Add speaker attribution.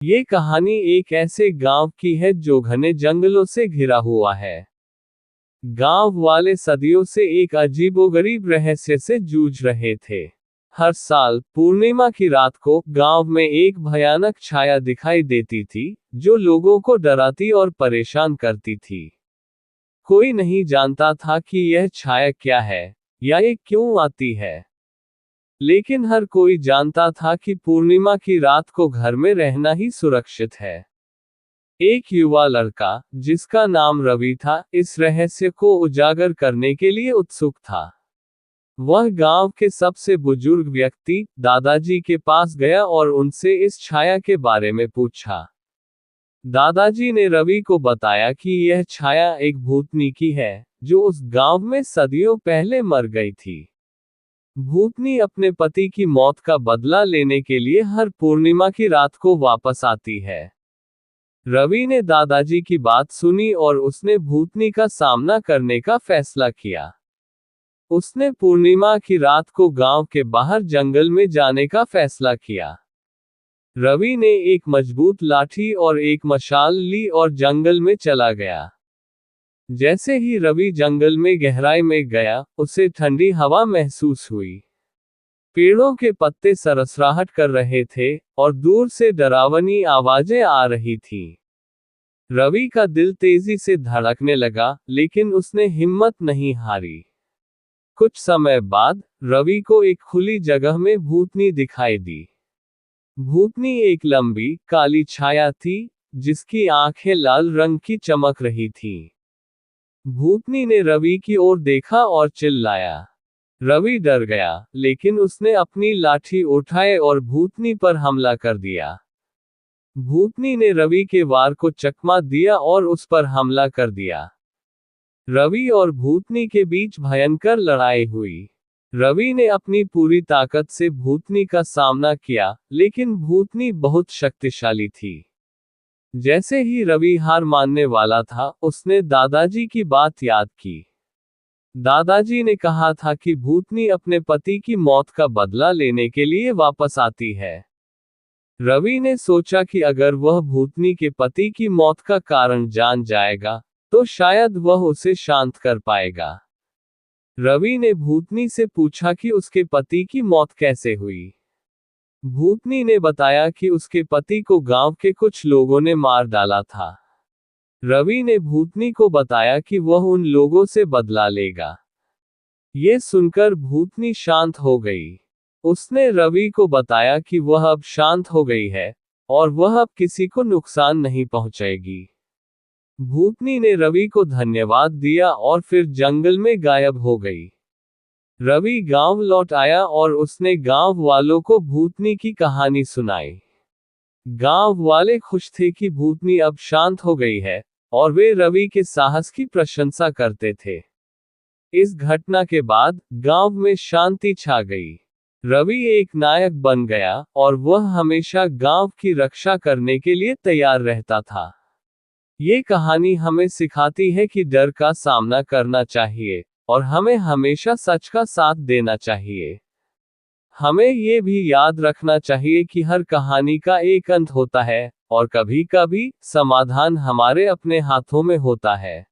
Speaker 1: ये कहानी एक ऐसे गांव की है जो घने जंगलों से घिरा हुआ है। गांव वाले सदियों से एक अजीबोगरीब रहस्य से जूझ रहे थे। हर साल पूर्णिमा की रात को गांव में एक भयानक छाया दिखाई देती थी, जो लोगों को डराती और परेशान करती थी। कोई नहीं जानता था कि यह छाया क्या है या ये क्यों आती है, लेकिन हर कोई जानता था कि पूर्णिमा की रात को घर में रहना ही सुरक्षित है। एक युवा लड़का, जिसका नाम रवि था, इस रहस्य को उजागर करने के लिए उत्सुक था। वह गांव के सबसे बुजुर्ग व्यक्ति, दादाजी के पास गया और उनसे इस छाया के बारे में पूछा। दादाजी ने रवि को बताया कि यह छाया एक भूतनी की है, जो उस गांव में सदियों पहले मर गई थी। भूतनी अपने पति की मौत का बदला लेने के लिए हर पूर्णिमा की रात को वापस आती है। रवि ने दादाजी की बात सुनी और उसने भूतनी का सामना करने का फैसला किया। उसने पूर्णिमा की रात को गांव के बाहर जंगल में जाने का फैसला किया। रवि ने एक मजबूत लाठी और एक मशाल ली और जंगल में चला गया। जैसे ही रवि जंगल में गहराई में गया, उसे ठंडी हवा महसूस हुई। पेड़ों के पत्ते सरसराहट कर रहे थे और दूर से डरावनी आवाजें आ रही थीं। रवि का दिल तेजी से धड़कने लगा, लेकिन उसने हिम्मत नहीं हारी। कुछ समय बाद रवि को एक खुली जगह में भूतनी दिखाई दी। भूतनी एक लंबी, काली छाया थी, जिसकी आंखें लाल रंग की चमक रही थीं। भूतनी ने रवि की ओर देखा और चिल्लाया। रवि डर गया, लेकिन उसने अपनी लाठी उठाए और भूतनी पर हमला कर दिया। भूतनी ने रवि के वार को चकमा दिया और उस पर हमला कर दिया। रवि और भूतनी के बीच भयंकर लड़ाई हुई। रवि ने अपनी पूरी ताकत से भूतनी का सामना किया, लेकिन भूतनी बहुत शक्तिशाली थी। जैसे ही रवि हार मानने वाला था, उसने दादाजी की बात याद की। दादाजी ने कहा था कि भूतनी अपने पति की मौत का बदला लेने के लिए वापस आती है। रवि ने सोचा कि अगर वह भूतनी के पति की मौत का कारण जान जाएगा, तो शायद वह उसे शांत कर पाएगा। रवि ने भूतनी से पूछा कि उसके पति की मौत कैसे हुई। भूतनी ने बताया कि उसके पति को गांव के कुछ लोगों ने मार डाला था। रवि ने भूतनी को बताया कि वह उन लोगों से बदला लेगा। ये सुनकर भूतनी शांत हो गई। उसने रवि को बताया कि वह अब शांत हो गई है और वह अब किसी को नुकसान नहीं पहुंचाएगी। भूतनी ने रवि को धन्यवाद दिया और फिर जंगल में गायब हो गई। रवि गांव लौट आया और उसने गांव वालों को भूतनी की कहानी सुनाई। गांव वाले खुश थे कि भूतनी अब शांत हो गई है, और वे रवि के साहस की प्रशंसा करते थे। इस घटना के बाद गांव में शांति छा गई। रवि एक नायक बन गया और वह हमेशा गांव की रक्षा करने के लिए तैयार रहता था। ये कहानी हमें सिखाती है कि डर का सामना करना चाहिए और हमें हमेशा सच का साथ देना चाहिए। हमें ये भी याद रखना चाहिए कि हर कहानी का एक अंत होता है, और कभी कभी समाधान हमारे अपने हाथों में होता है।